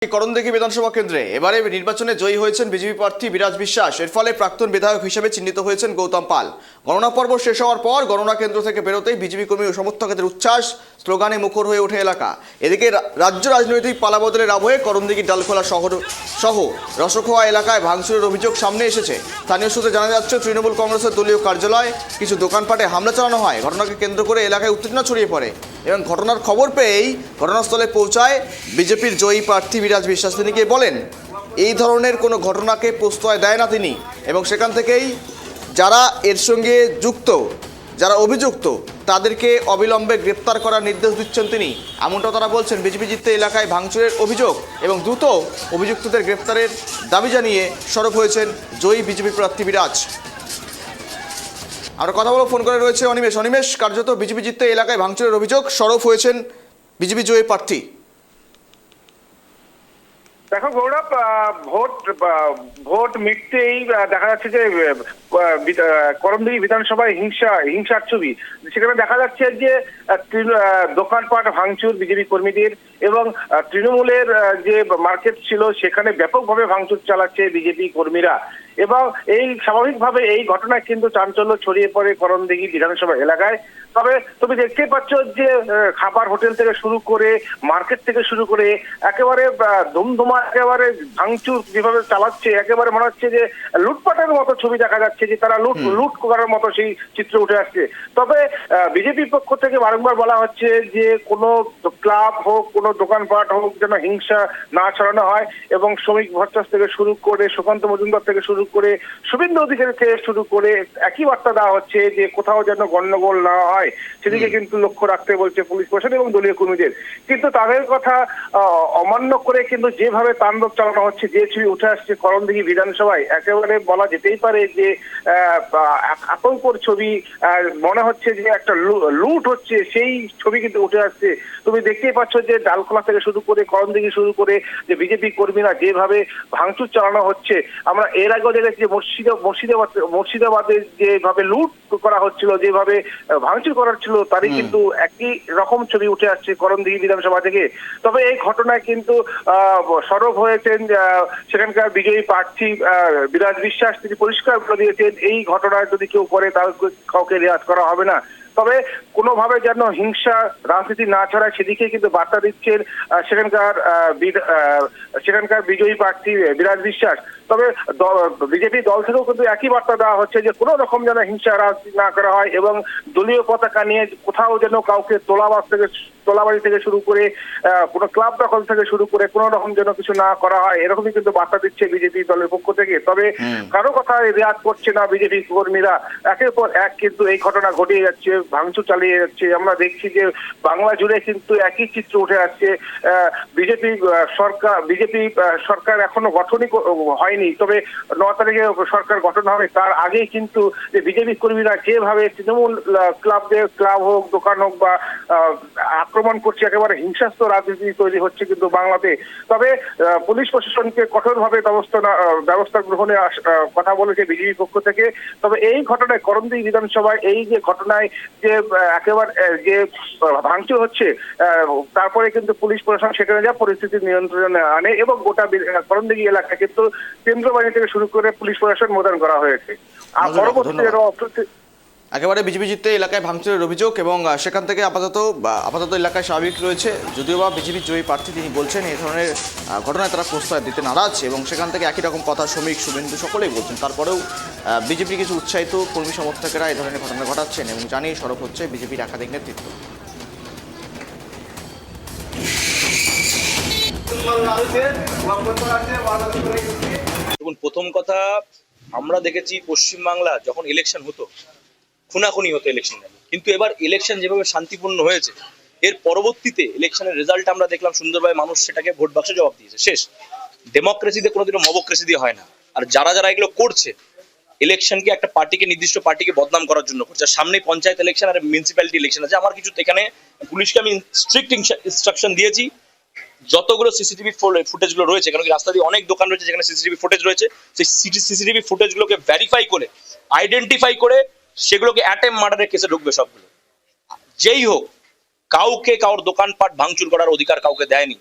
করণদিঘি বিধানসভা কেন্দ্রে এবারে নির্বাচনে জয়ী হয়েছেন বিজেপি প্রার্থী বিরাজ বিশ্বাস। এর ফলে প্রাক্তন বিধায়ক হিসেবে চিহ্নিত হয়েছেন গৌতম পাল। গণনা পর্ব শেষ হওয়ার পর গণনা কেন্দ্র থেকে বেরোতেই বিজেপি কর্মী ও সমর্থকদের উচ্ছ্বাস স্লোগানে মুখর হয়ে ওঠে এলাকা। এদিকে রাজ্য রাজনৈতিক পালাবদলের আবহে করণদিঘি ডালখোলা শহর সহ রসখোয়া এলাকায় ভাঙচুরের অভিযোগ সামনে এসেছে। স্থানীয় সূত্রে জানা যাচ্ছে, তৃণমূল কংগ্রেসের দলীয় কার্যালয় কিছু দোকানপাটে হামলা চালানো হয়। ঘটনাকে কেন্দ্র করে এলাকায় উত্তেজনা ছড়িয়ে পড়ে এবং ঘটনার খবর পেয়েই ঘটনাস্থলে পৌঁছায় বিজেপির জয়ী প্রার্থী বিরাজ বিশ্বাস। তিনি গিয়ে বলেন এই ধরনের কোনো ঘটনাকে প্রশ্রয় দেয় না তিনি, এবং সেখান থেকেই যারা এর সঙ্গে যুক্ত, যারা অভিযুক্ত, তাদেরকে অবিলম্বে গ্রেপ্তার করার নির্দেশ দিচ্ছেন তিনি। এমনটাও তারা বলছেন। বিজেপি জিততে এলাকায় ভাঙচুরের অভিযোগ এবং দ্রুত অভিযুক্তদের গ্রেপ্তারের দাবি জানিয়ে সরব হয়েছেন জয়ী বিজেপি প্রার্থী বিরাজ। আর কথা বলবো, ফোন করে রয়েছে অনিমেষ। অনিমেষ, কার্যত বিজেপি জিততে এলাকায় ভাঙচুরের অভিযোগ, সরব হয়েছেন বিজেপি জয়ী প্রার্থী। দেখো গৌরব, ভোট মিটতেই দেখা যাচ্ছে যে করণদিঘি বিধানসভায় হিংসার ছবি। সেখানে দেখা যাচ্ছে যে দোকানপাট ভাঙচুর বিজেপি কর্মীদের, এবং তৃণমূলের যে মার্কেট ছিল সেখানে ব্যাপকভাবে ভাঙচুর চালাচ্ছে বিজেপি কর্মীরা। এবং এই স্বাভাবিকভাবে এই ঘটনায় কিন্তু চাঞ্চল্য ছড়িয়ে পড়ে করণদিঘি বিধানসভা এলাকায়। তবে তুমি দেখতেই পাচ্ছ যে খাবার হোটেল থেকে শুরু করে মার্কেট থেকে শুরু করে একেবারে ধুমধুমা একেবারে ভাঙচুর যেভাবে চালাচ্ছে, একেবারে মনে হচ্ছে যে লুটপাটের মতো ছবি দেখা যাচ্ছে, যে তারা লুট করার মতো সেই চিত্র উঠে আসছে। তবে বিজেপির পক্ষ থেকে বারংবার বলা হচ্ছে যে কোনো ক্লাব হোক, কোনো দোকানপাট হোক, যেন হিংসা না ছড়ানো হয়, এবং শ্রমিক ভট্টাচ থেকে শুরু করে সুকান্ত মজুমদার থেকে শুরু করে শুভেন্দু অধিকারী থেকে শুরু করে একই বার্তা দেওয়া হচ্ছে যে কোথাও যেন গন্ডগোল না হয়, সেদিকে কিন্তু লক্ষ্য রাখতে বলছে পুলিশ প্রশাসন এবং দলীয় কর্মীদের। কিন্তু তাদের কথা অমান্য করে কিন্তু যেভাবে তাণ্ডব চালানো হচ্ছে, যে ছবি উঠে আসছে করণদিঘি বিধানসভায়, একেবারে বলা যেতেই পারে যে আতঙ্কর ছবি। মনে হচ্ছে যে একটা লুট হচ্ছে, সেই ছবি কিন্তু উঠে আসছে। তুমি দেখতেই পাচ্ছ যে ডালখোলা থেকে শুরু করে করণদিঘি শুরু করে যে বিজেপি কর্মীরা যেভাবে ভাঙচুর চালানো হচ্ছে। আমরা এর আগেও দেখেছি যে মুর্শিদাবাদে যেভাবে লুট করা হচ্ছিল, যেভাবে ভাঙচুর করার ছিল, তারই কিন্তু একই রকম ছবি উঠে আসছে করণদিঘি বিধানসভা থেকে। তবে এই ঘটনায় কিন্তু সরব হয়েছেন সেখানকার বিজয়ী প্রার্থী বিরাজ বিশ্বাস। তিনি পরিষ্কার বলে দিয়েছেন এই ঘটনায় যদি কেউ করে তাহলে কাউকে রেয়াত করা হবে না। তবে কোনোভাবে যেন হিংসা রাজনীতি না ছড়ায় সেদিকে কিন্তু বার্তা দিচ্ছেন সেখানকার বিজয়ী প্রার্থী বিরাজ বিশ্বাস। তবে বিজেপি দল থেকেও কিন্তু একই বার্তা দেওয়া হচ্ছে যে কোনো রকম যেন হিংসা রাজনীতি না করা হয়, এবং দলীয় পতাকা নিয়ে কোথাও যেন কাউকে তোলাবাড়ি থেকে শুরু করে কোনো ক্লাব দখল থেকে শুরু করে কোনো রকম যেন কিছু না করা হয়, এরকমই কিন্তু বার্তা দিচ্ছে বিজেপি দলের পক্ষ থেকে। তবে কারো কথা রেয়াত করছে না বিজেপি কর্মীরা। একের পর এক কিন্তু এই ঘটনা ঘটিয়ে যাচ্ছে, ভাঙচুর চালিয়ে যাচ্ছে। আমরা দেখছি যে বাংলা জুড়ে কিন্তু একই চিত্র উঠে আসছে। বিজেপি সরকার এখনো গঠনই হয়নি, তবে 9 তারিখে সরকার গঠন হবে। তার আগেই কিন্তু যে বিজেপি কর্মীরা যেভাবে তৃণমূল ক্লাব হোক, দোকান হোক বা আক্রমণ করছে, একেবারে হিংসাত্মক রাজনীতি তৈরি হচ্ছে কিন্তু বাংলাতে। তবে পুলিশ প্রশাসনকে কঠোরভাবে ব্যবস্থা গ্রহণের কথা বলেছে বিজেপি পক্ষ থেকে। তবে এই ঘটনায় করণদিঘি বিধানসভায় এই যে ঘটনায় যে একেবারে যে ভাঙচুর হচ্ছে, তারপরে কিন্তু পুলিশ প্রশাসন সেখানে যা পরিস্থিতি নিয়ন্ত্রণে আনে, এবং গোটা করণদিঘি এলাকায় কিন্তু কেন্দ্র বাহিনী থেকে শুরু করে পুলিশ প্রশাসন মোতায়েন করা হয়েছে। আর পরবর্তীতে একেবারে বিজেপি জিততে এলাকায় ভাঙচুরের অভিযোগ, এবং সেখান থেকে আপাতত এলাকায় স্বাভাবিক রয়েছে। যদিও বা বিজেপির জয়ী প্রার্থী তিনি বলছেন এই ধরনের ঘটনায় তারা প্রশ্রয় দিতে নারাজ, এবং সেখান থেকে একই রকম কথা শ্রমিক শুভেন্দু সকলেই বলছেন। তারপরেও বিজেপির কিছু উৎসাহিত কর্মী সমর্থকেরা এই ধরনের ঘটনা ঘটাচ্ছেন এবং জানিয়ে সরব হচ্ছে বিজেপির একাধিক নেতৃত্ব। দেখুন, প্রথম কথা, আমরা দেখেছি পশ্চিমবাংলা যখন ইলেকশন হতো খুনাখুনি হতো ইলেকশন, কিন্তু এবার ইলেকশন যেভাবে শান্তিপূর্ণ হয়েছে, এর পরবর্তীতে ইলেকশনের রেজাল্ট আমরা দেখলাম সুন্দরভাবে মানুষ সেটাকে ভোট বাক্সে জবাব দিয়েছে। শেষ। ডেমোক্রেসিতে কোনোদিনও মবক্রেসি দিয়ে হয় না। আর যারা এগুলো করছে, ইলেকশনকে একটা পার্টিকে, নির্দিষ্ট পার্টিকে বদনাম করার জন্য করছে। সামনে পঞ্চায়েত ইলেকশন আর মিউনিসিপ্যালিটি ইলেকশন আছে। আমার কিছু এখানে পুলিশকে আমি স্ট্রিক্ট ইনস্ট্রাকশন দিয়েছি, যতগুলো সিসিটিভি ফুটেজগুলো রয়েছে, কারণ রাস্তা দিয়ে অনেক দোকান রয়েছে যেখানে সিসিটিভি ফুটেজ রয়েছে, সেই সিসিটিভি ফুটেজগুলোকে ভেরিফাই করে, আইডেন্টিফাই করে, সেগুলোকে অ্যাটেম্প মার্ডারের কেসে ঢুকবে সবগুলো। যেই হোক, কাউকে কারোর দোকানপাট ভাঙচুর করার অধিকার কাউকে দেয়নি।